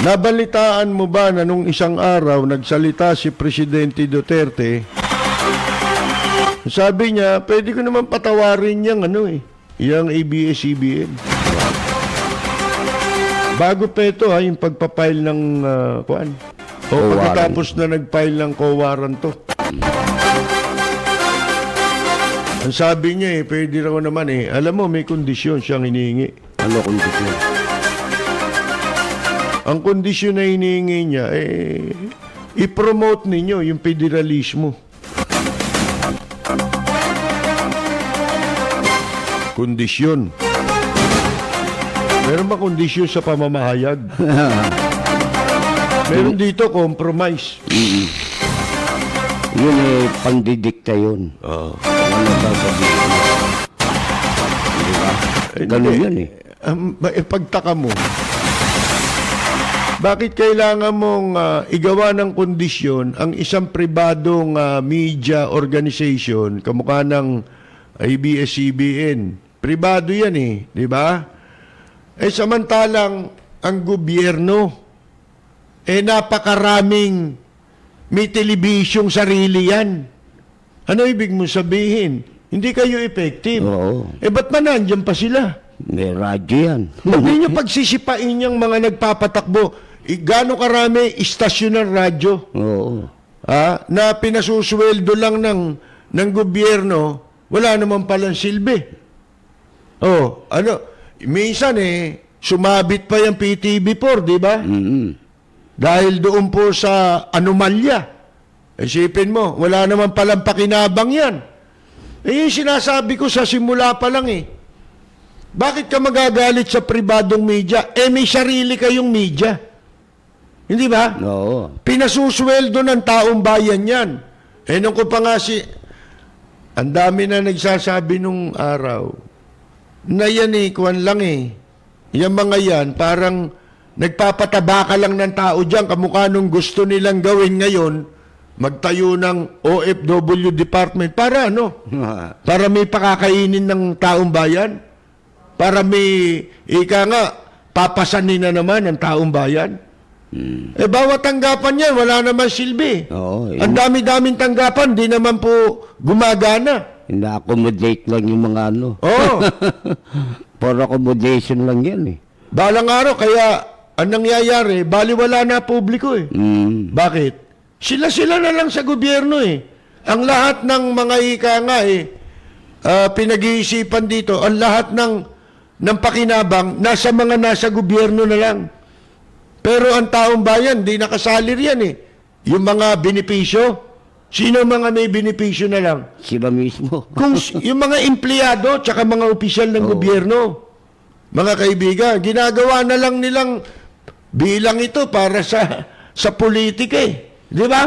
Nabalitaan mo ba na nung isang araw nagsalita si Presidente Duterte? Sabi niya, pwede ko naman patawarin yung ABS-CBN. Bago pa ito yung pagpapile ng kuan. O pagkatapos na nag-file ng co-warrant to. Ang sabi niya pwede raw naman alam mo, may kondisyon siyang hinihingi. Ano kondisyon? Ang kondisyon na hinihingi niya, i-promote ninyo yung federalismo. Kondisyon. Meron ba kondisyon sa pamamahayag? Meron dito, compromise. Yun pandidikta yun. Oo. Ano ba sabihin? Diba? Ganun yun Pagtaka mo, bakit kailangan mong igawa ng kondisyon ang isang pribadong media organization, kamukha ng ABS-CBN? Pribado yan di ba? Samantalang ang gobyerno, napakaraming may telebisyong sarili yan. Ano ibig mo sabihin? Hindi kayo effective. Oo. Ba't man nandyan pa sila? May radyo yan. Ba't ninyo pagsisipain yung mga nagpapatakbo? Gano'ng karami istasyon ng radyo? Oo. Na pinasusweldo lang ng gobyerno, wala naman palang silbi. Minsan sumabit pa yung PTV4, di ba? Dahil doon po sa anomalya. Isipin mo, wala naman palang pakinabang yan. Yung sinasabi ko sa simula pa lang Bakit ka magagalit sa pribadong media? May sarili kayong media. Hindi ba? Oo. Pinasusweldo ng taong bayan yan. Nung ko pa nga ang dami na nagsasabi nung araw na yan kuwan lang Yung mga yan, parang nagpapataba ka lang ng tao dyan, kamukha nung gusto nilang gawin ngayon, magtayo ng OFW department. Para Para may pakakainin ng taong bayan? Para may, papasanin na naman ng taong bayan? Bawat tanggapan yan, wala naman silbi. Oo. Ang dami-daming tanggapan, di naman po gumagana. Ina-accommodate lang yung mga Oo. For accommodation lang yan Balang araw, kaya ang nangyayari, baliwala na publiko Bakit? Sila-sila na lang sa gobyerno Ang lahat ng mga pinag-iisipan dito, ang lahat ng pakinabang, nasa gobyerno na lang. Pero ang taong bayan, di nakasali riyan Yung mga benepisyo, sino mga may benepisyo na lang? Sila mismo. Yung mga empleyado, tsaka mga opisyal ng gobyerno, mga kaibigan, ginagawa na lang nilang bilang ito para sa politika Di ba?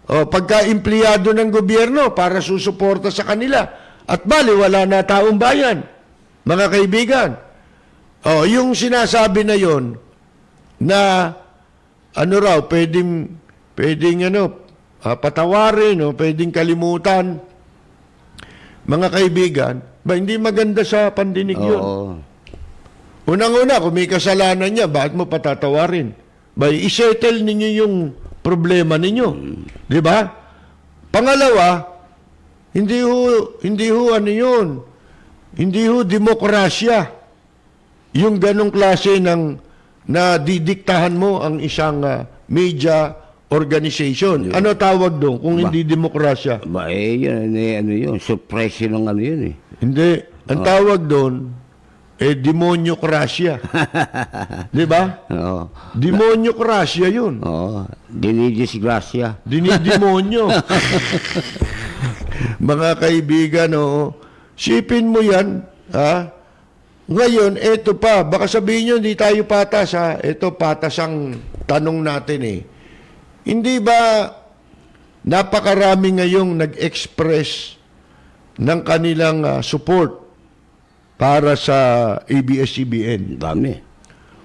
Pagka empleyado ng gobyerno, para susuporta sa kanila. At wala na taong bayan. Mga kaibigan. Yung sinasabi na yon na pwedeng patawarin pwedeng kalimutan. Mga kaibigan, hindi maganda sa pandinig yun. Unang-una, kung may kasalanan niya, bakit mo patatawarin? I-settle ninyo yung problema ninyo. Di ba? Pangalawa, hindi ho demokrasya yung ganong klase na didiktahan mo ang isang media organization. Ano tawag doon kung hindi demokrasya? Yun, suppression ng yun Hindi. Ang tawag doon, demonyokrasya. Di ba? Oo. Demonyokrasya yun. Oo. Dinidisgrasya. Dinidemonyo. Mga kaibigan, sipin mo yan, Ngayon, eto pa, baka sabihin nyo, hindi tayo patas, Ito, patas ang tanong natin, Hindi ba napakarami ngayong nag-express ng kanilang support para sa ABS-CBN? Dami.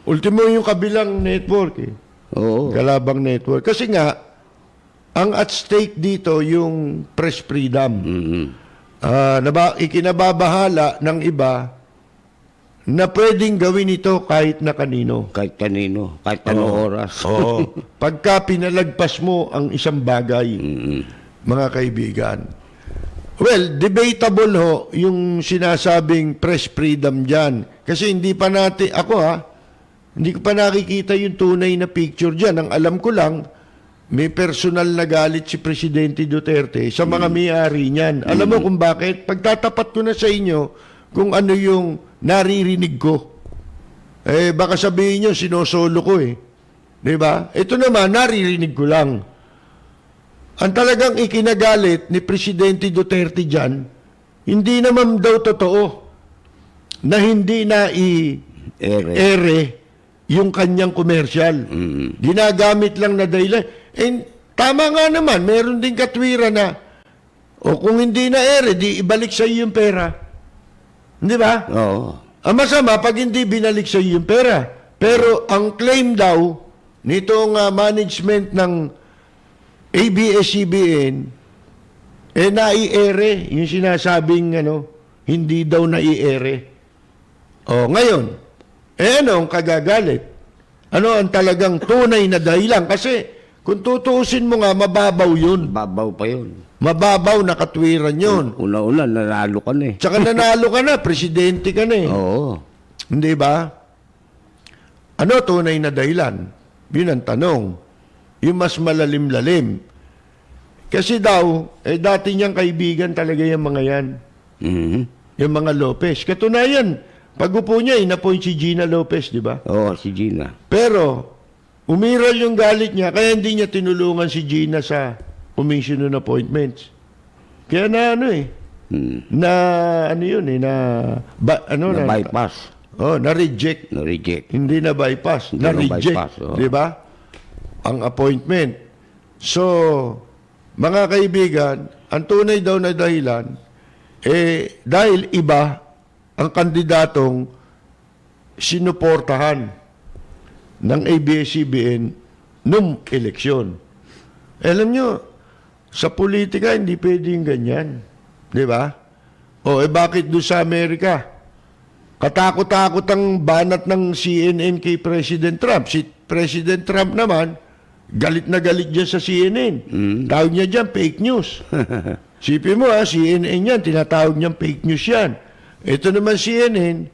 Ultimo yung kabilang network, Oo. Kalabang network. Kasi nga, ang at stake dito yung press freedom. Ikinababahala ng iba na pwedeng gawin ito kahit na kanino. Kahit kanino, kahit anong oras. Oo. Pagka pinalagpas mo ang isang bagay, mga kaibigan. Well, debatable ho yung sinasabing press freedom dyan. Kasi hindi pa natin, hindi ko pa nakikita yung tunay na picture dyan. Ang alam ko lang, may personal na galit si Presidente Duterte sa mga may-ari niyan. Alam mo kung bakit? Pagtatapat ko na sa inyo kung ano yung naririnig ko. Baka sabihin nyo, sinosolo ko Diba? Ito naman, naririnig ko lang. Ang talagang ikinagalit ni Presidente Duterte dyan, hindi naman daw totoo na hindi na ere yung kanyang komersyal. Ginagamit lang na dahilan. Tama nga naman, meron din katwiran na, kung hindi na ere, di ibalik sa iyo yung pera. Di ba? Oo. Ang masama, pag hindi binalik sa iyo yung pera. Pero ang claim daw, nitong management ng ABS-CBN, nai-ere, yung sinasabing, hindi daw nai-ere. Ngayon, ano ang kagagalit? Ano ang talagang tunay na dahilan? Kasi, kung tutuusin mo nga, mababaw yun. Babaw pa yun. Mababaw na katwiran yun. Una-una, nanalo ka na Tsaka nanalo ka na, presidente ka na Oo. Hindi ba? Ano tunay na dahilan? Yun ang tanong. Yung mas malalim-lalim. Kasi daw, dati niyang kaibigan talaga yung mga yan. Yung mga Lopez. Katunayan, pag-upo niya, in-appoint si Gina Lopez, di ba? Oo, si Gina. Pero, umiral yung galit niya, kaya hindi niya tinulungan si Gina sa commission on appointments. Kaya na na Na-bypass. na-reject. Na-reject. Hindi na bypass, Hindi na na-reject, bypass, oo. 'di ba? Ang appointment. So, mga kaibigan, ang tunay daw na dahilan dahil iba ang kandidatong sinuportahan ng ABS-CBN nung eleksyon. Alam nyo, sa politika hindi pwedeng ganyan, 'di ba? Bakit doon sa Amerika? Katakot-takot ang banat ng CNN kay President Trump. Si President Trump naman, galit na galit dyan sa CNN. Tawag niya dyan, fake news. Sipin mo CNN yan, tinatawag niyang fake news yan. Ito naman CNN,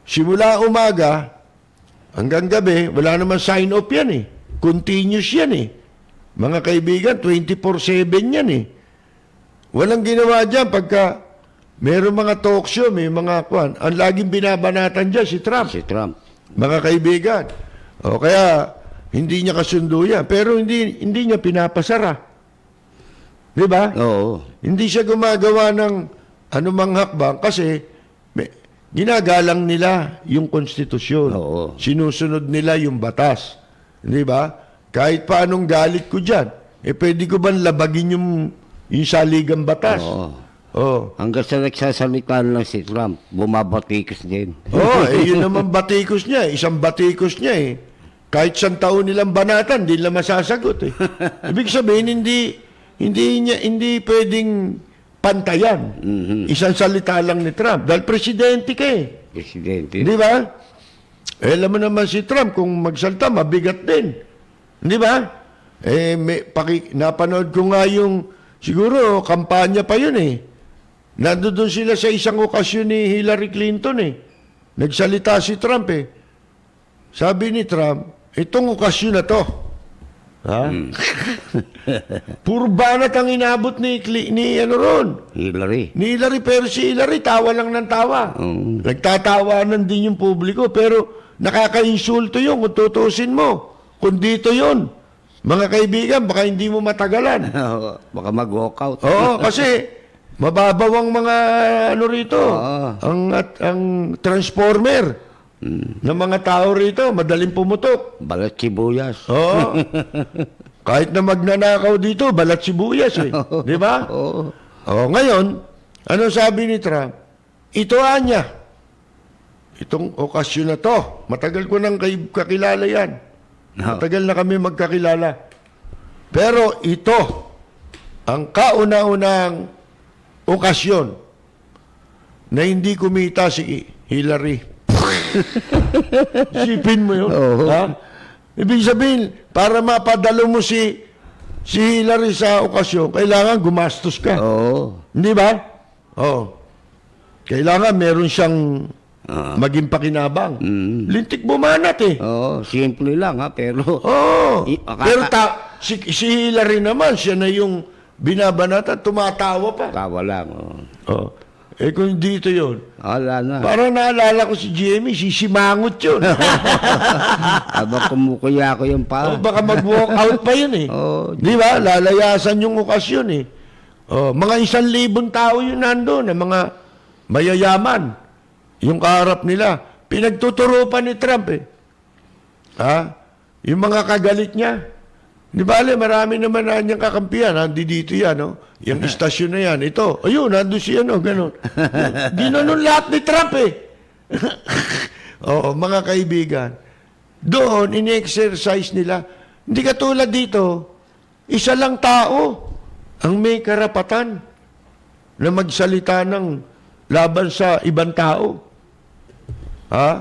simula umaga, hanggang gabi, wala naman sign off yan Continuous yan Mga kaibigan, 24/7 yan Walang ginawa dyan pagka meron mga talk show, may mga ang laging binabanatan dyan si Trump. Si Trump. Mga kaibigan. Kaya hindi niya kasundo yan. Pero hindi niya pinapasara. Di ba? Oo. Hindi siya gumagawa ng anumang hakbang kasi ginagalang nila yung konstitusyon. Oo. Sinusunod nila yung batas. Di ba? Kahit pa anong galit ko dyan, pwede ko ba labagin yung saligang batas? Hanggang sa nagsasalita lang si Trump, bumabatikos din. Yun naman batikos niya. Isang batikos niya Kahit 100 taon nilang banatan, hindi nila masasagot Ibig sabihin, hindi pwedeng pantayan. Isang salita lang ni Trump. Dahil presidente ka Presidente. Di ba? Alam mo naman si Trump, kung magsalta, mabigat din. Di ba? Napanood ko nga yung, siguro, kampanya pa yun Nandoon sila sa isang okasyon ni Hillary Clinton Nagsalita si Trump Sabi ni Trump, itong okasyon na to, puro banat ang inabot ni Hillary. Ni Hillary, pero si Hillary, tawa lang ng tawa. Nagtatawanan din yung publiko, pero nakaka-insulto yun kung tutusin mo. Kung dito yun, mga kaibigan, baka hindi mo matagalan. Baka mag-walkout. Kasi mababaw ang mga rito. Ang transformer ng mga tao rito, madaling pumutok. Balat sibuyas. Kahit na magnanakaw dito, balat sibuyas Di ba? Ngayon, ano sabi ni Trump? Ito niya. Itong okasyon na to. Matagal ko nang kakilala yan. Matagal na kami magkakilala. Pero ito, ang kauna-unang okasyon na hindi kumita si Hillary. Isipin mo yun. Oo. Ha? Ibig sabihin, para mapadalo mo si Hillary sa okasyon, kailangan gumastos ka. Oo. Hindi ba? Oo. Kailangan meron siyang maging pakinabang. Lintik bumanat eh. Oo, simple lang ha, pero Oo. I- Pero si Hillary naman, siya na yung binabanatan, tumatawa pa. tawa lang. Oo. Oh. Eh kung dito yun, Wala na. parang naalala ko si Jimmy, sisimangot yun. Aba kumukuya ko yung O, pa. baka mag-walk out pa yun eh. Oo. Di ba? Lalayasan yung okasyon eh. Oh, mga 1,000 tao yun nandun, na mga mayayaman. Yung kaharap nila. Pinagtuturo pa ni Trump eh. Ha? Yung mga kagalit niya. Di ba, marami naman na niyang kakampiyan. Nandi dito yan, no? Yung istasyon na yan. Ito. Ayun, nandun siya, no? Ganon. Ginanon lahat ni Trump eh. Oo, mga kaibigan. Doon, ini-exercise nila. Hindi katulad dito, isa lang tao ang may karapatan na magsalita ng laban sa ibang tao. Ha?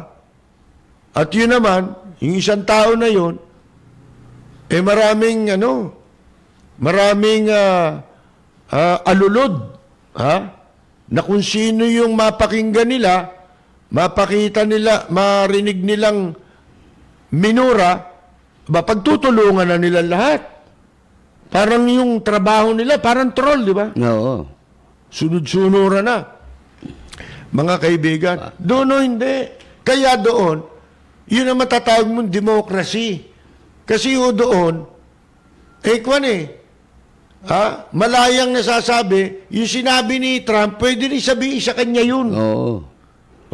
At yun naman, yung isang tao na yun, eh maraming alulod, ha? Na kung sino yung mapakinggan nila, mapakita nila, marinig nilang minura, pagtutulungan na nila lahat. Parang yung trabaho nila, parang troll, di ba? Oo. Sunod-sunura na. Mga kaibigan, doon o hindi. Kaya doon, yun ang matatawag mong demokrasi. Kasi doon, malayang nasasabi, yung sinabi ni Trump, pwede rin sabihin sa kanya yun. Oo.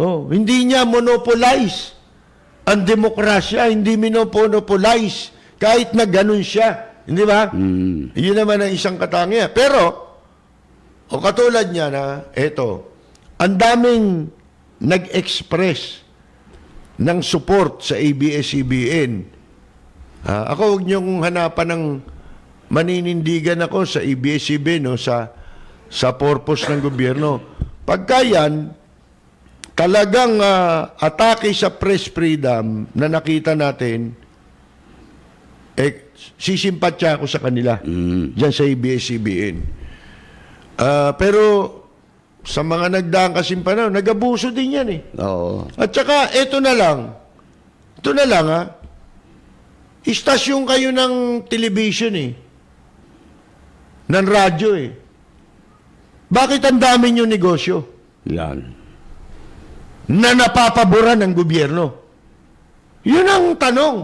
Oh, hindi niya monopolize ang demokrasya, hindi monopolize kahit na ganun siya. Hindi ba? Yun naman ang isang katangian. Pero, katulad niya na, ang daming nag-express ng support sa ABS-CBN. Ako, huwag niyong hanapan ng maninindigan ako sa ABS-CBN, no, sa purpose ng gobyerno. Pagka yan, talagang atake sa press freedom na nakita natin, sisimpatya ako sa kanila dyan sa ABS-CBN. Pero sa mga nagdaang kasing panahon, nag-abuso din yan eh. Oo. At saka, ito na lang istasyon kayo ng television eh. Ng radyo eh. Bakit ang dami nyo negosyo? Yan. Na napapaboran ng gobyerno? Yun ang tanong.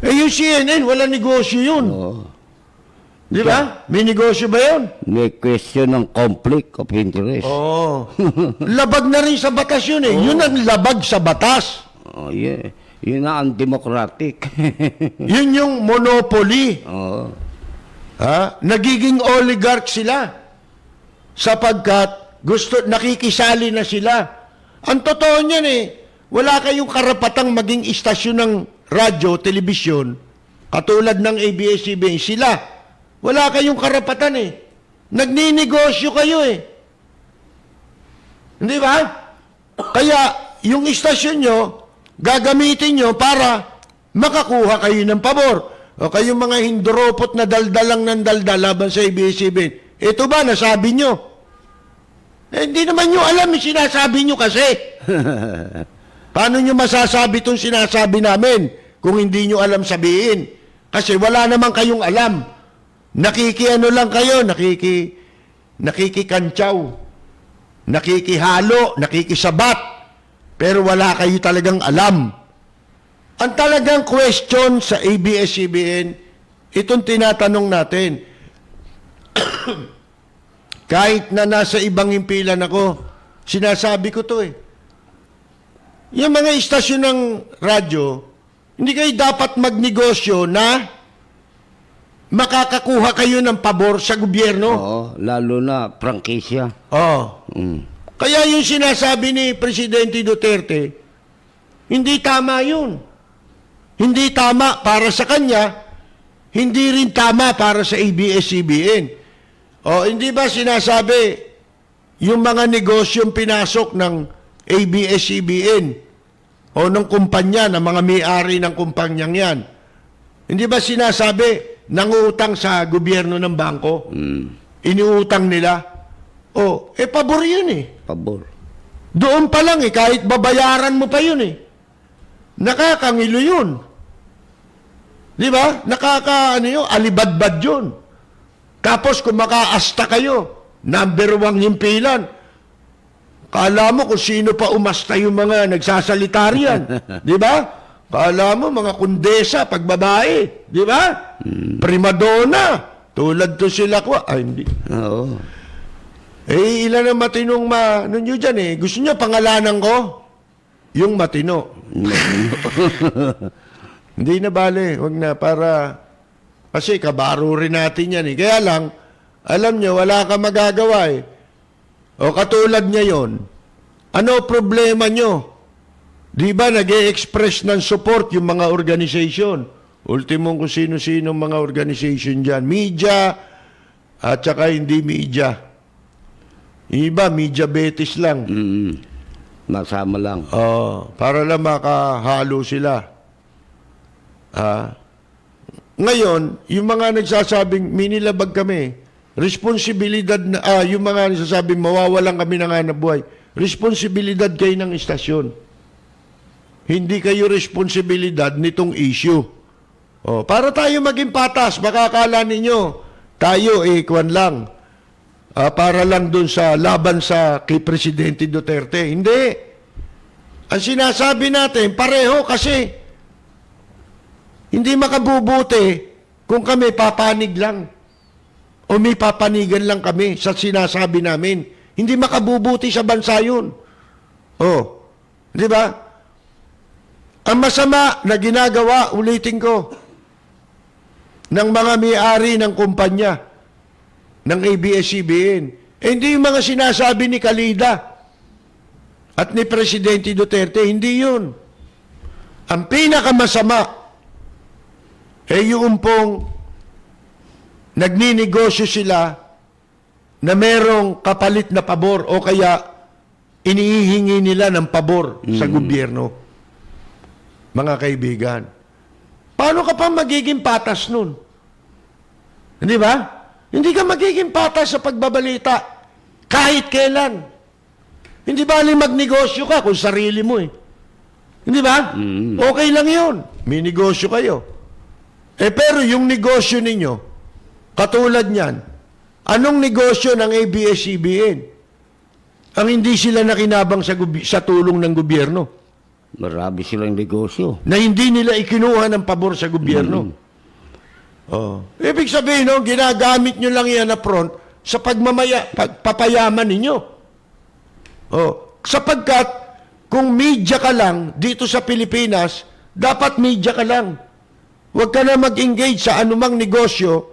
Yung CNN, wala negosyo yun. Oo. Di ba? May negosyo ba yun? May question ng conflict of interest. Oo. Labag na rin sa batas yun eh. Yun ang labag sa batas. Oh, yeah. Yun na ang democratic. Yun yung monopoly. Oo. Nagiging oligarch sila sapagkat nakikisali na sila. Ang totoo niyan wala kayong karapatang maging istasyon ng radyo, telebisyon, katulad ng ABS-CBN. Sila, wala kayong karapatan Nagninegosyo kayo Hindi ba? Kaya, yung istasyon nyo, gagamitin nyo para makakuha kayo ng pabor. O kayong mga hinduropot na daldalang ng daldal laban sa ABS-CBN. Ito ba, nasabi nyo? Hindi naman nyo alam yung sinasabi nyo kasi. Paano nyo masasabi itong sinasabi namin kung hindi nyo alam sabihin? Kasi wala naman kayong alam. Nakikiano lang kayo, nakikikantsaw, nakikihalo, nakikisabat, pero wala kayo talagang alam. Ang talagang question sa ABS-CBN, itong tinatanong natin, kahit na nasa ibang impilan ako, sinasabi ko to Yung mga istasyon ng radyo, hindi kayo dapat magnegosyo na makakakuha kayo ng pabor sa gobyerno. Oo, lalo na prangkisya. Oh. Kaya yung sinasabi ni Presidente Duterte, hindi tama yun. Hindi tama para sa kanya, hindi rin tama para sa ABS-CBN. Hindi ba sinasabi, yung mga negosyong pinasok ng ABS-CBN o ng kumpanya, ng mga may-ari ng kumpanyang yan. Hindi ba sinasabi, nangutang sa gobyerno ng bangko? Iniutang nila? Pabor yun eh. Pabor. Doon pa lang kahit babayaran mo pa yun Nakakangilo yun. Di ba? Alibadbad yun. Tapos kung makaasta kayo, number 1 himpilan, kala mo kung sino pa umasta yung mga nagsasalita riyan. Di ba? Kala mo mga kundesa, pagbabae. Di ba? Primadonna. Tulad to sila ko. Hindi. Oo. Ilan ang matinong nyo dyan Gusto nyo pangalanan ko? Yung matino. Hindi na bale. Huwag na para... Kasi kabaro rin natin yan Kaya lang, alam nyo, wala ka magagawa O katulad ngayon, ano problema nyo? Di ba nag-e-express ng support yung mga organization? Ultimong kung sino-sino mga organization dyan. Media, at saka hindi media. Iba, media betis lang. Masama lang. Para lang makahalo sila. Ngayon, yung mga nagsasabing minilabag kami, responsibilidad na, yung mga nagsasabing mawawalan kami ng hanap buhay, responsibilidad kayo ng istasyon. Hindi kayo responsibilidad nitong issue. Para tayo maging patas, makakala ninyo, tayo kwan lang. Para lang dun sa laban sa kay Presidente Duterte. Hindi. Ang sinasabi natin, pareho kasi hindi makabubuti kung kami papanig lang. O may papanigan lang kami sa sinasabi namin. Hindi makabubuti sa bansa yun. Di ba? Ang masama na ginagawa, ulitin ko, ng mga may-ari ng kumpanya, ng ABS-CBN. Hindi yung mga sinasabi ni Kalida at ni Presidente Duterte, hindi yun. Ang pinakamasama yung pong nagninegosyo sila na merong kapalit na pabor o kaya inihihingi nila ng pabor sa gobyerno. Mga kaibigan, paano ka pa magiging patas nun? Hindi ba? Hindi ka magiging patas sa pagbabalita kahit kailan. Hindi bali magnegosyo ka kung sarili mo Hindi ba? Okay lang yun. May negosyo kayo. Pero yung negosyo ninyo, katulad niyan, anong negosyo ng ABS-CBN? Ang hindi sila nakinabang sa tulong ng gobyerno. Marami silang negosyo. Na hindi nila ikinuha ng pabor sa gobyerno. Ibig sabihin, ginagamit nyo lang yan na front sa papayaman ninyo. Sapagkat, kung media ka lang dito sa Pilipinas, dapat media ka lang. Huwag ka na mag-engage sa anumang negosyo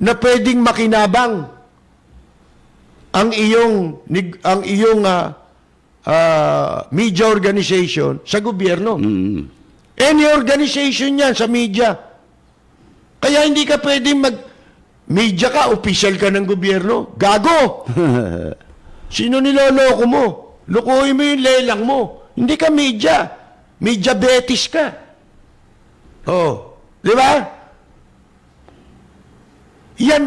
na pwedeng makinabang ang iyong media organization sa gobyerno. Any organization yan sa media. Kaya hindi ka pwedeng media ka, official ka ng gobyerno. Gago! Sino niloloko mo? Lukuhin mo yung lelang mo. Hindi ka media. Media betis ka. Di ba? Yan,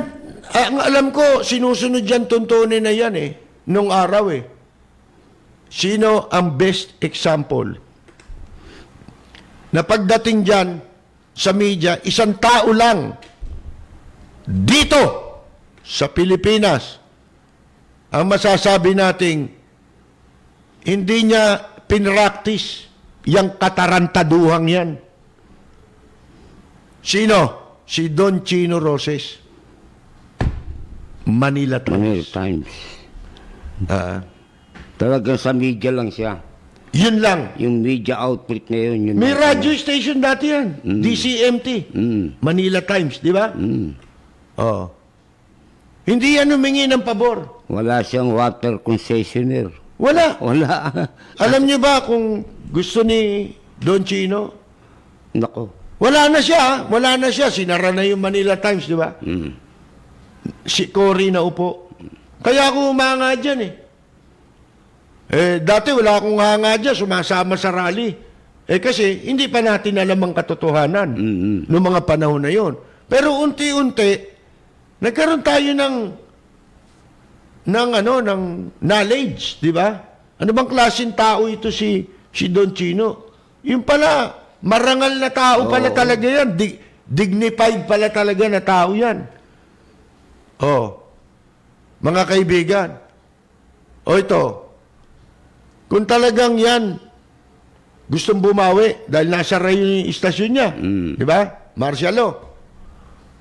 ang alam ko, sinusunod yan, tuntunin na yan nung araw Sino ang best example? Na pagdating dyan, sa media, isang tao lang dito sa Pilipinas ang masasabi nating hindi niya pinractice yung katarantaduhang yan. Sino? Si Don Chino Roses. Manila Manila Times. Times. Talagang sa media lang siya. Yun lang. Yung media outlet na yun. May radio station dati yan. DCMT. Manila Times, di ba? Hindi yan humingi ng pabor. Wala siyang water concessionaire. Wala. Wala. Alam niyo ba kung gusto ni Don Chino? Nako. Wala na siya. Wala na siya. Sinara na yung Manila Times, di ba? Si Cory na upo. Kaya ako umanga dyan Dati wala akong hanga dyan, sumasama sa rally. Kasi hindi pa natin alam ang katotohanan noong mga panahon na yon. Pero unti-unti, nagkaroon tayo ng knowledge, di ba? Ano bang klaseng tao ito si Don Chino? Yung pala, marangal na tao pala talaga yan. Dignified pala talaga na tao yan. Mga kaibigan. Ito. Kung talagang yan, gustong bumawi dahil nasa rayo yung istasyon niya. Di ba? Marcialo.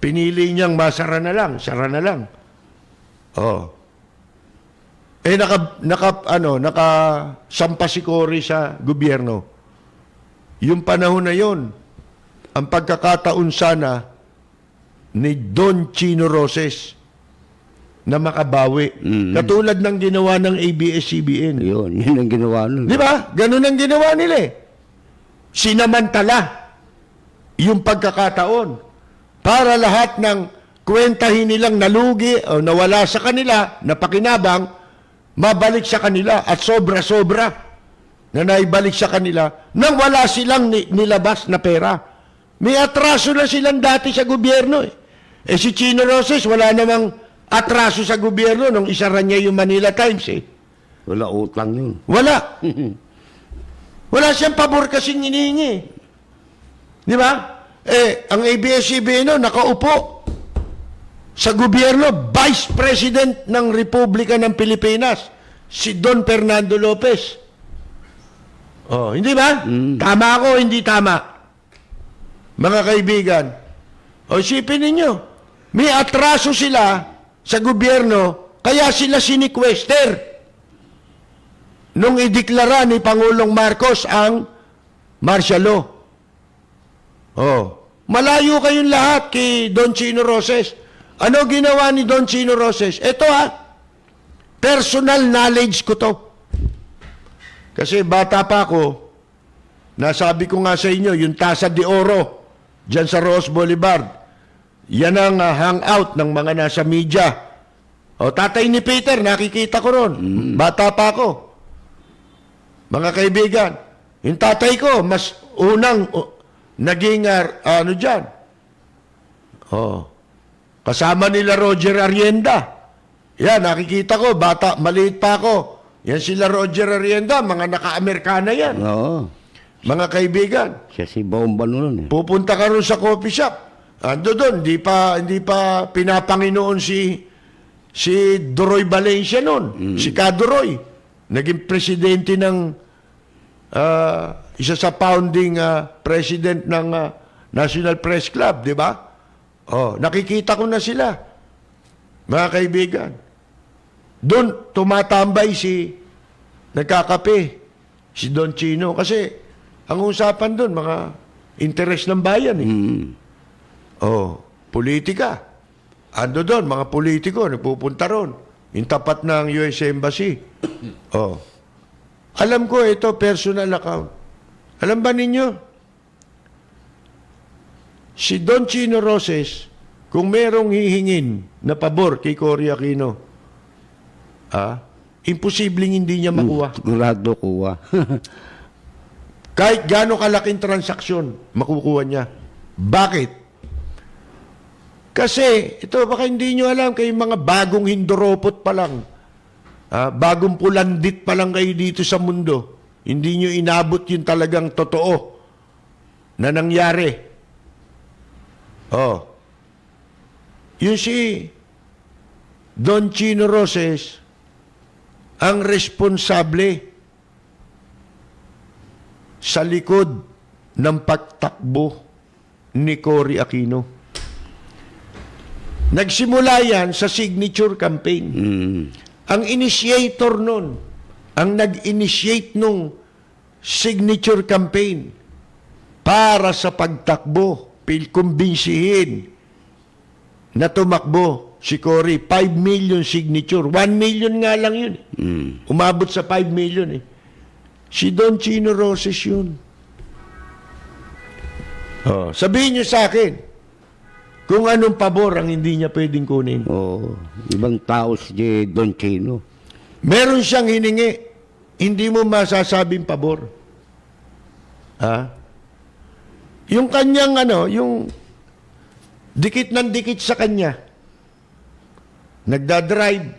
Pinili niyang masara na lang. Sara na lang. Nakasampa si Cory sa gobyerno. Yung panahon na yon, ang pagkakataon sana ni Don Chino Roses na makabawi. Katulad ng ginawa ng ABS-CBN. Yun ang ginawa nun. Di ba? Ganun ang ginawa nila eh. Sinamantala yung pagkakataon para lahat ng kwentahin nilang nalugi o nawala sa kanila, napakinabang, mabalik sa kanila at sobra-sobra na naibalik sa kanila nang wala silang nilabas na pera. May atraso na silang dati sa gobyerno eh. Si Chino Roses, wala namang atraso sa gobyerno nung isara niya yung Manila Times eh. Wala utang yun. Wala. Wala siyang pabor kasing hinihingi. Di ba? Ang ABS-CBN nakaupo sa gobyerno, Vice President ng Republika ng Pilipinas, si Don Fernando Lopez. Hindi ba? Tama ako, hindi tama. Mga kaibigan, isipin ninyo, may atraso sila sa gobyerno, kaya sila sinikwester nung ideklara ni Pangulong Marcos ang martial law. Malayo kayong lahat kay Don Chino Roses. Ano ginawa ni Don Chino Roses? Ito personal knowledge ko to. Kasi bata pa ako, nasabi ko nga sa inyo, yung Tasa de Oro, dyan sa Ross Boulevard, yan ang hangout ng mga nasa media. Tatay ni Peter, nakikita ko ron. Bata pa ako. Mga kaibigan, yung tatay ko, mas unang naging, dyan. Kasama nila Roger Arrienda. Yan, nakikita ko, bata, maliit pa ako. Yan sila Roger Arrienda, mga naka-Amerikana yan. Oo. Mga kaibigan. Siya si Bomba nun eh. Pupunta ka ron sa coffee shop. Ando doon, hindi pa pinapanginoon si Duroy Valencia noon. Si Kaduroy. Naging presidente ng isa sa founding president ng National Press Club, di ba? Nakikita ko na sila. Mga kaibigan. Doon tumatambay nagkakape si Don Chino kasi ang usapan doon mga interes ng bayan eh. Politika. Ando doon, mga politiko nagpupunta ron. Yung tapat ng US Embassy. Alam ko ito personal account. Alam ba ninyo? Si Don Chino Roses, kung merong hihingin na pabor kay Cory Aquino, imposibleng hindi niya makuha. Sigurado kuha. Kahit gaano kalaking transaksyon, makukuha niya. Bakit? Kasi, ito baka hindi nyo alam, kayo mga bagong hindoropot pa lang. Bagong pulandit pa lang kayo dito sa mundo. Hindi nyo inabot yung talagang totoo na nangyari. Yung si Don Chino Roses, ang responsable sa likod ng pagtakbo ni Cory Aquino. Nagsimula yan sa signature campaign. Ang initiator nun, ang nag-initiate nung signature campaign para sa pagtakbo, kumbinsihin na tumakbo si Cory. 5 million signature. 1 million nga lang yun. Umabot sa 5 million eh. Si Don Chino Roses yun. Sabihin nyo sa akin, kung anong pabor ang hindi niya pwedeng kunin. Ibang tao si Don Chino. Meron siyang hiningi hindi mo masasabing pabor. Ha? Yung kanyang yung dikit ng dikit sa kanya. Nagdadrive,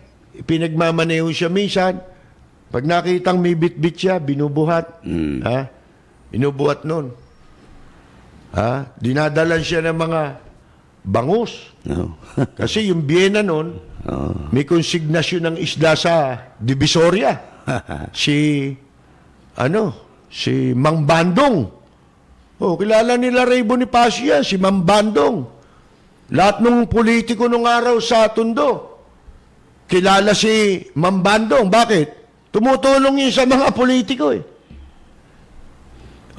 pinagmamaneho siya minsan. Pag nakitang may bit-bit siya, binubuhat. Ha? Binubuhat nun. Ha? Dinadalan siya ng mga bangus. No. Kasi yung biyena nun, may konsignasyon ng isda sa Divisoria. Si Mang Bandong. Oh, kilala nila Ray Bonifacio yan, si Mang Bandong. Lahat ng politiko nung araw sa Tondo, kilala si Mang Bandong. Bakit? Tumutulong yun sa mga politiko eh.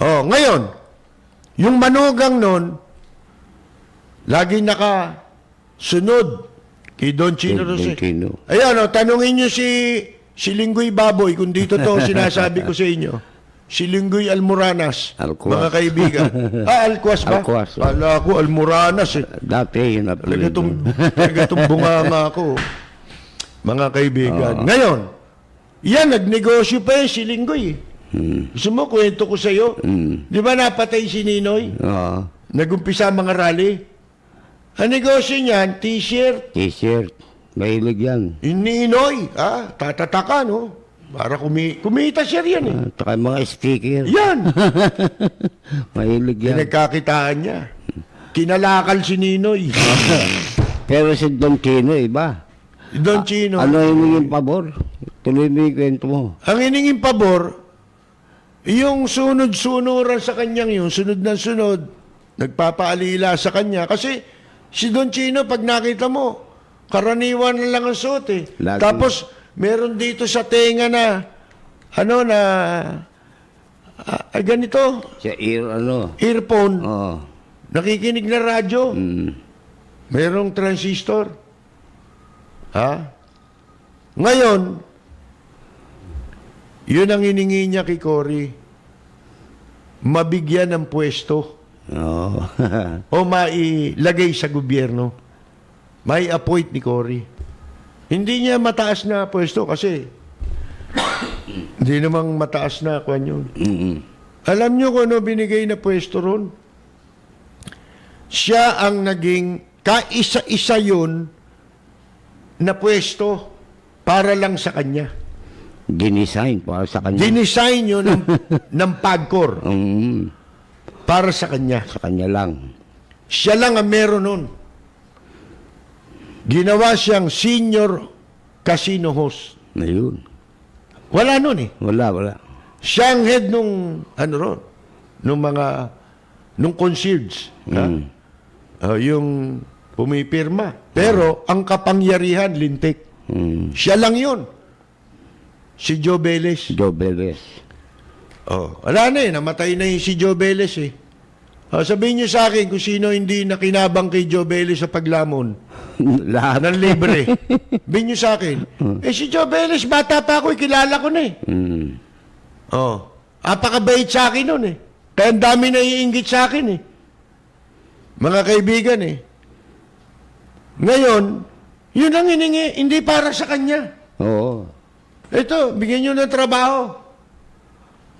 Oh, ngayon, yung manugang nun, laging nakasunod kay Don Chino Don Rosales. Chino. Ayan, tanungin nyo si Linggoy Baboy, kung dito to sinasabi ko sa inyo. Si Linggoy Almoranas, Alcuaz. mga kaibigan. Alcuaz ba? Alcuaz. Kala ko Almoranas eh. Dati yun na Talaga itong bunganga ko. Mga kaibigan. Ngayon, yan, nagnegosyo pa si Linggoy. Gusto mo, kwento ko sa'yo. Di ba napatay si Ninoy? Oo. Nagumpisa mga rally. Ang negosyo niyan, t-shirt. T-shirt. Mahilig yan. Yung Ninoy, tatataka, no? Para kumita siya riyan eh. Tsaka yung mga sticker. Yan! Mahilig yan. Pinagkakitaan niya. Kinalakal si Ninoy. Pero si Don Chino, iba. Don Chino. Ano yung pabor? Tuloy mo yung kwento mo. Ang hiningin pabor, yung sunod-sunuran sa kanyang yun, sunod na sunod, nagpapaalila sa kanya. Kasi si Don Chino, pag nakita mo, karaniwan na lang ang suot eh. Lagi. Tapos, meron dito sa tenga na, ganito, Sa earphone, Oo. nakikinig na radyo, merong transistor. Ha? Ngayon, yun ang hiningi niya kay Cory. Mabigyan ng pwesto Oo. o mailagay sa gobyerno. May appoint ni Cory. Hindi niya mataas na pwesto kasi hindi namang mataas na kwan yun. Alam niyo kung ano binigay na pwesto ron? Siya ang naging kaisa-isa yun na pwesto para lang sa kanya. Dinesign para sa kanya. Dinesign yun ng PAGCOR para sa kanya. Sa kanya lang. Siya lang ang meron nun. Ginawa siyang senior casino host. Ayun. Wala nun eh. Wala. Siya ang head nung, nung concierge. Yung pumipirma. Pero, ang kapangyarihan, lintik. Siya lang yun. Si Joe Velez. Joe Velez. Wala na eh. Namatay na yung si Joe Velez eh. Sabihin niyo sa akin kung sino hindi nakinabang kay Joe Velez sa paglamon. Lahat. Ng libre. Sabihin niyo sa akin. Si Joe Velez, bata pa ako, kilala ko na eh. Apakabait sa akin nun eh. Kaya ang dami na iinggit sa akin eh. Mga kaibigan eh. Ngayon, yun ang hiningi, hindi para sa kanya. Oo. Ito, bigyan nyo ng trabaho.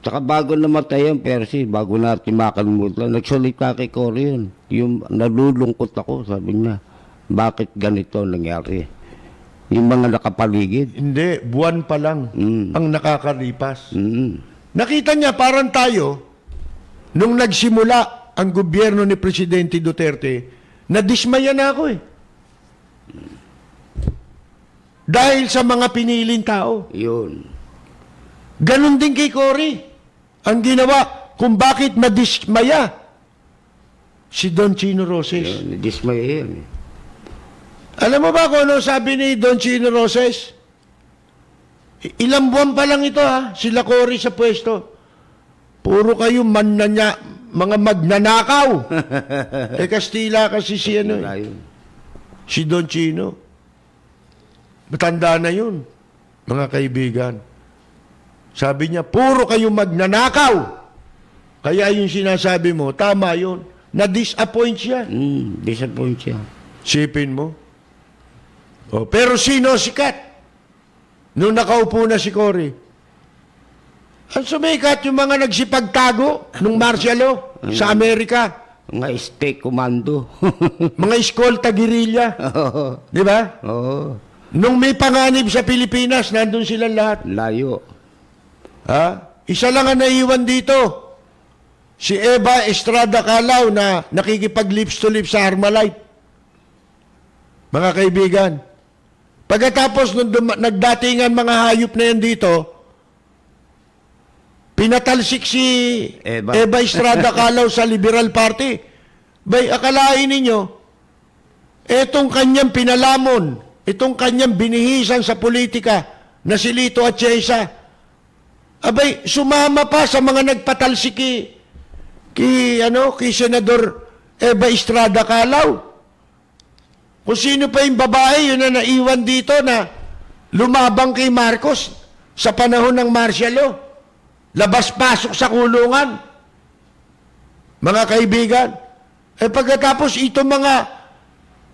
Tsaka bago namatay yung Percy, bago natin makalimutan, nagsalita kay Cory yun. Yung nalulungkot ako, sabi niya, bakit ganito nangyari? Yung mga nakapaligid. Hindi, buwan pa lang ang nakakalipas. Mm. Nakita niya, parang tayo, nung nagsimula ang gobyerno ni Presidente Duterte, nadismaya na ako eh. Dahil sa mga piniling tao. Yun. Ganon din kay Cory. Ang ginawa kung bakit madismaya si Don Chino Roses. Yun, dismay yan. Alam mo ba kung ano sabi ni Don Chino Roses? Ilang buwan pa lang ito sila Cory sa pwesto. Puro kayo mga magnanakaw. Kastila kasi si si Don Chino. Matanda na yun, mga kaibigan. Sabi niya, puro kayo magnanakaw. Kaya yung sinasabi mo, tama yun. Na-disappoint siya. Disappoint siya. Sipin mo. Pero sino sikat? Nung nakaupo na si Cory, Ang sumikat yung mga nagsipagtago nung martial law sa Amerika. Mga state commando. Mga eskolta guerrilla. Oo. Di ba? Oo. Nung may panganib sa Pilipinas, nandun silang lahat. Layo. Ha? Isa lang ang naiwan dito. Si Eva Estrada Calao na nakikipag-lips to lips sa Armalite. Mga kaibigan. Pagkatapos nung nagdatingan mga hayop na yan dito, pinatalsik si Eva. Eva Estrada Calao sa Liberal Party. Bay, akalain ninyo, etong kanyang pinalamon, itong kanyang binihisan sa politika na si Lito Atienza, abay, sumama pa sa mga nagpatalsik kay Senador Eva Estrada Calao. Kung sino pa yung babae, yun na naiwan dito na lumabang kay Marcos sa panahon ng martial law. Labas-pasok sa kulungan. Mga kaibigan, pagkatapos ito mga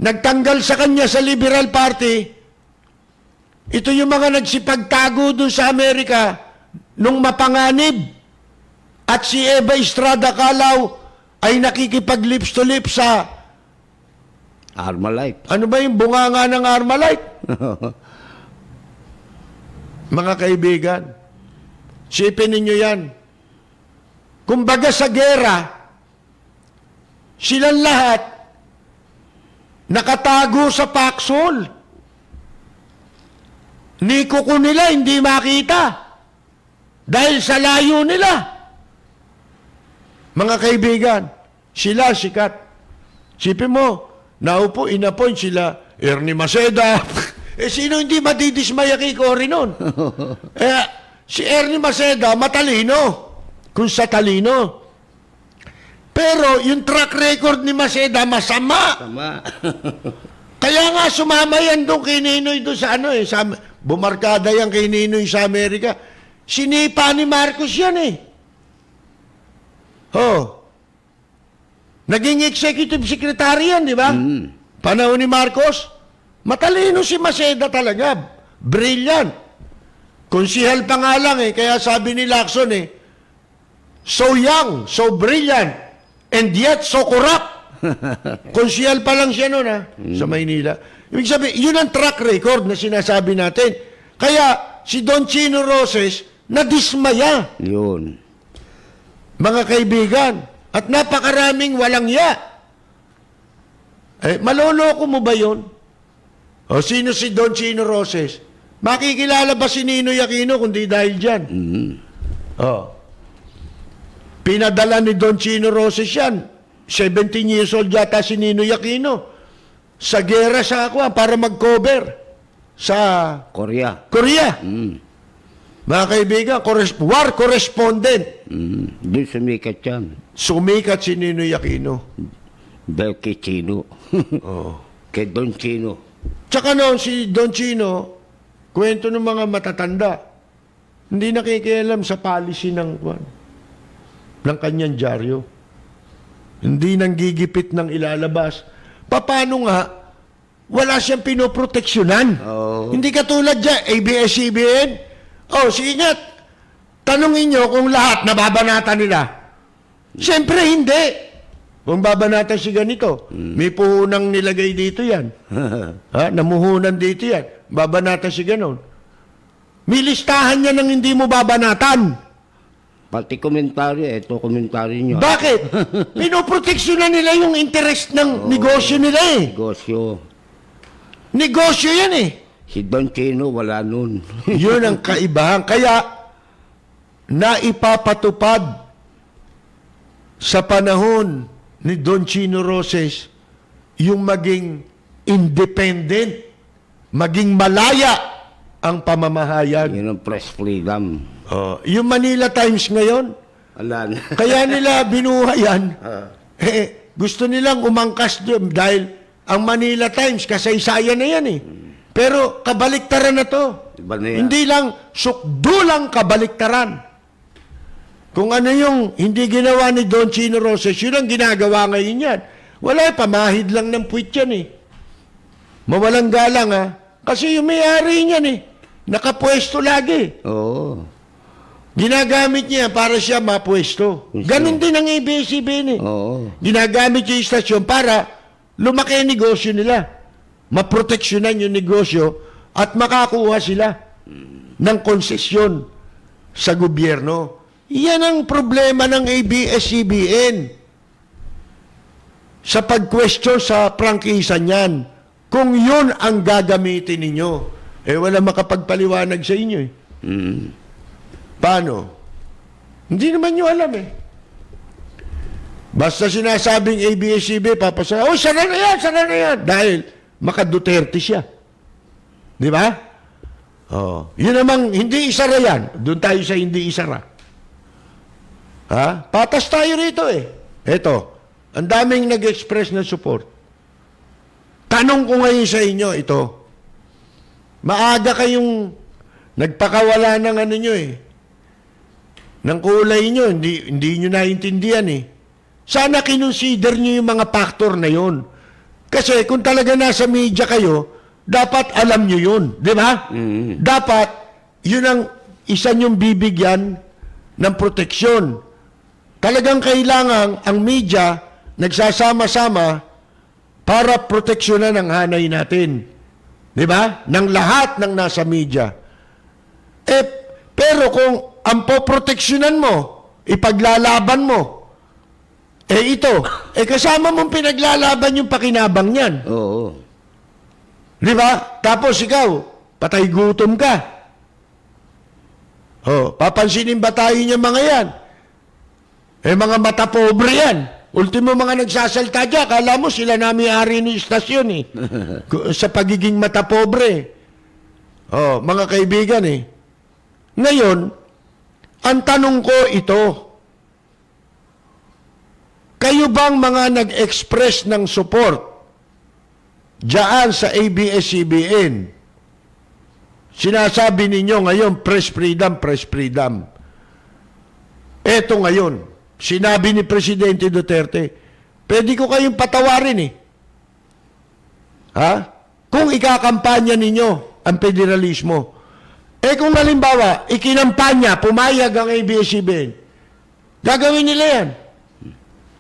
nagtanggal sa kanya sa Liberal Party, ito yung mga nagsipagtago doon sa Amerika nung mapanganib. At si Eva Estrada Calao ay nakikipag-lips to lips sa Armalite. ano ba yung bunganga ng Armalite? Mga kaibigan, sipin ninyo yan. Kumbaga sa gera, silang lahat nakatago sa paksol. Ni kuko nila hindi makita dahil sa layo nila. Mga kaibigan, sila sikat. Sipin mo, naupo, inappoint sila, Ernie Maceda. Sino hindi madidismaya kay Cory nun? Si Ernie Maceda, matalino. Kung sa talino. Pero yung track record ni Maceda, masama. Tama. Kaya nga sumama yan doon kay Ninoy doon sa bumarkada yan kay Ninoy sa Amerika. Sinipa ni Marcos yan eh. Naging executive secretary yan, di ba? Panahon ni Marcos. Matalino si Maceda talaga. Brilliant. Konsihal pa nga lang kaya sabi ni Lacson so young, so brilliant, and yet so corrupt. Konsihal pa lang siya noon sa Maynila. Ibig sabihin, yun ang track record na sinasabi natin. Kaya si Don Chino Roses nadismaya. Yun. Mga kaibigan, at napakaraming walang ya. Maloloko mo ba yun? O sino si Don Chino Roses? Makikilala ba si Ninoy Aquino kundi dahil dyan? Pinadala ni Don Chino Roses yan. 17 years old yata si Ninoy Aquino. Sa gera sa para mag-cover sa Korea. Korea. Mga kaibigan, war correspondent. Doon sumikat yan. Sumikat si Ninoy Aquino. Dahil kay Chino. Kay Don Chino. Tsaka noon si Don Chino, kwento ng mga matatanda, hindi nakikialam sa policy ng kanyang dyaryo. Hindi nang gigipit ng ilalabas. Paano nga, wala siyang pinoproteksyonan. Hindi katulad dyan, ABS-CBN. Sige nga, tanongin nyo kung lahat nababanatan nila. Siyempre, hindi. Kung babanatan si ganito, may puhunang nilagay dito yan. Namuhunan dito yan. Babanatan si ganon. May listahan niya ng hindi mo babanatan. Pati komentaryo, ito komentaryo nyo. Bakit? Pinoproteksyonan nila yung interest ng negosyo nila Negosyo. Negosyo yan Si Don Chino, wala nun. Yun ang kaibahan. Kaya, naipapatupad sa panahon ni Don Chino Roses yung maging independent, maging malaya ang pamamahayag. Yun ang press freedom. Yung Manila Times ngayon, Wala na. kaya nila binuhayan, gusto nilang umangkas doon dahil ang Manila Times, kasaysayan na yan Pero kabaliktaran na to. Iba na yan. Hindi lang sukdulang kabaliktaran. Kung ano yung hindi ginawa ni Don Chino Roses, yun ang ginagawa ngayon yan. Wala, pamahid lang ng puwit yan Mawalang galang Kasi yung may-ari niyan nakapwesto lagi. Oo. Ginagamit niya para siya mapwesto. Ganon din ang ABS-CBN eh. Oo. Ginagamit yung istasyon para lumaki ang negosyo nila. Maproteksyonan yung negosyo at makakuha sila ng konsesyon sa gobyerno. Yan ang problema ng ABS-CBN sa pag-question sa prangkisa niyan. Kung yun ang gagamitin ninyo, wala makapagpaliwanag sa inyo eh. Paano? Hindi naman nyo alam eh. Basta sinasabing ABS-CBN, papasa, sana na yan. Dahil maka-Duterte siya. Di ba? Yun namang hindi isara yan. Doon tayo sa hindi isara. Patas tayo rito eh. Eto, ang daming nag-express na support. Tanong ko ngayon sa inyo, ito. Maaga kayong nagpakawala ng ano nyo eh. Ng kulay nyo, hindi nyo naintindihan eh. Sana kinonsider nyo yung mga factor na yon. Kasi kung talaga nasa media kayo, dapat alam nyo yun. Di ba? Dapat, yun ang isa nyong bibigyan ng proteksyon. Talagang kailangan ang media nagsasama-sama para proteksyonan ang hanay natin. Di ba? Ng lahat ng nasa media. Pero kung ang poproteksyonan mo, ipaglalaban mo, kasama mong pinaglalaban yung pakinabang niyan. Oo. Di ba? Tapos ikaw, patay gutom ka. Papansinin ba tayo niya mga yan? Mga mata pobre yan. Ultimo mga nagsasalta dyan, kala mo sila nami-ari ng istasyon eh. Sa pagiging mata pobre. Mga kaibigan eh. Ngayon, ang tanong ko ito, kayo bang mga nag-express ng support diyan sa ABS-CBN? Sinasabi ninyo ngayon, press freedom. Eto ngayon, sinabi ni Presidente Duterte, pwede ko kayong patawarin eh. Kung ikakampanya ninyo ang federalismo. Kung halimbawa, ikinampanya, pumayag ang ABS-CBN, gagawin nila yan.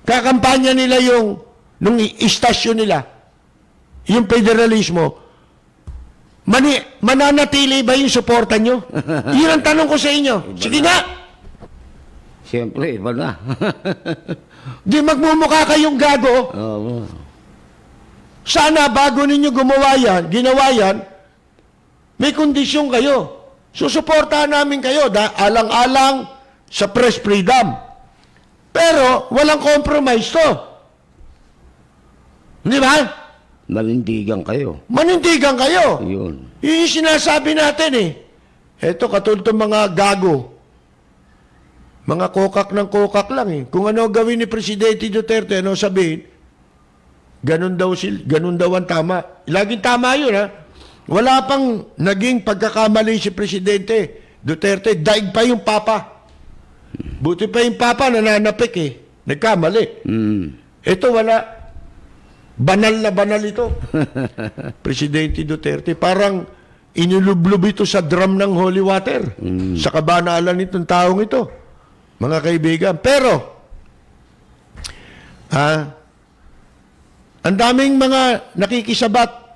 Kakampanya nila nung istasyon nila, yung federalismo, mananatili ba yung suporta nyo? Yun ang tanong ko sa inyo. Sige nga. Siyempre, iba na. Di magmumukha kayong gago. Oo. Sana bago ninyo ginawa yan, may kondisyon kayo. Susuportahan namin kayo, alang-alang sa press freedom. Pero, walang compromise to. Di ba? Manindigan kayo. Manindigan kayo. Yun. Yun yung sinasabi natin eh. Eto, katulad ng mga gago. Mga kokak lang eh. Kung ano gawin ni Presidente Duterte, ano sabihin, ganun daw ang tama. Laging tama yun ha. Wala pang naging pagkakamali si Presidente Duterte. Daig pa yung Papa. Buti pa yung Papa nananapik eh. Nagkamali. Ito wala. Banal na banal ito. Presidente Duterte. Parang inilublob ito sa drum ng holy water. Sa kabanalan nitong taong ito. Mga kaibigan. Pero, ang daming mga nakikisabat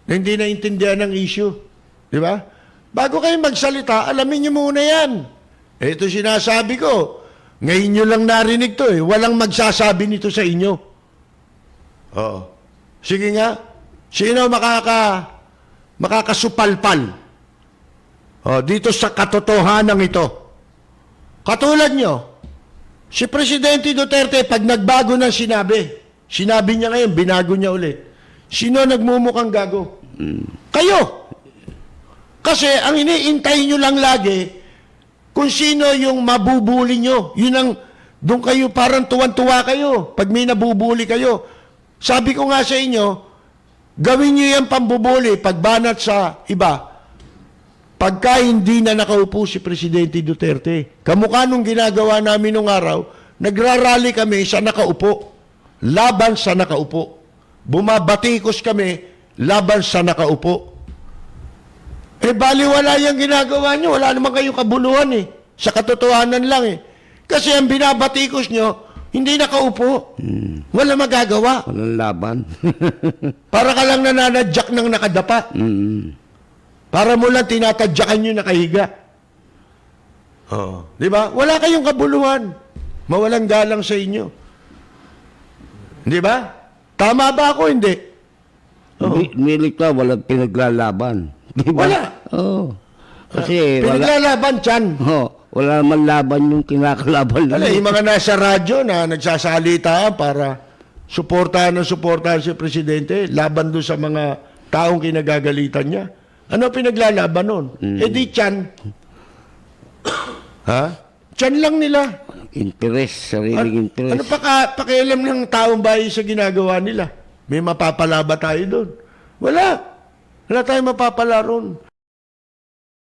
na hindi naintindihan ng issue. Di ba? Bago kayo magsalita, alamin nyo muna yan. Ito sinasabi ko. Ngayon nyo lang narinig to eh. Walang magsasabi nito sa inyo. Oo. Sige nga. Sino makakasupalpal? Dito sa katotohanan ito. Katulad nyo, si Presidente Duterte, pag nagbago ng sinabi niya ngayon, binago niya ulit. Sino nagmumukhang gago? Kayo. Kasi ang iniintay nyo lang lagi, kung sino yung mabubuli nyo. Yun ang, doon kayo parang tuwan-tuwa kayo. Pag may nabubuli kayo. Sabi ko nga sa inyo, gawin nyo yung pambubuli, pagbanat sa iba. Pagka hindi na nakaupo si Presidente Duterte. Kamukha nung ginagawa namin nung araw, nagrarally kami sa nakaupo. Laban sa nakaupo. Bumabatikos kami, laban sa nakaupo. Baliwala yung ginagawa nyo. Wala naman kayong kabuluhan eh. Sa katotohanan lang eh. Kasi ang binabatikos nyo, hindi nakaupo. Wala magagawa. Walang laban. Para ka lang nananadyak ng nakadapa. Para mo lang tinatadyakan yung nakahiga. Oo. Di ba? Wala kayong kabuluhan. Mawalang galang sa inyo. Di ba? Tama ba ako? Hindi. Oo. Milik ka, walang pinaglalaban. Di ba? Wala. Oo. Kasi wala, Pinaglalaban, Chan. wala naman laban yung kinakalaban Wala, nila. yung mga nasa radyo na nagsasalita para suportahan si Presidente laban doon sa mga taong kinagagalitan niya. Ano pinaglalaban nun? Eh di Chan. Ha? Chan lang nila. Interest, sariling interest. Ano pakialam ng taong bayan sa ginagawa nila? May mapapala ba tayo doon? Wala. Wala tayong mapapala ron.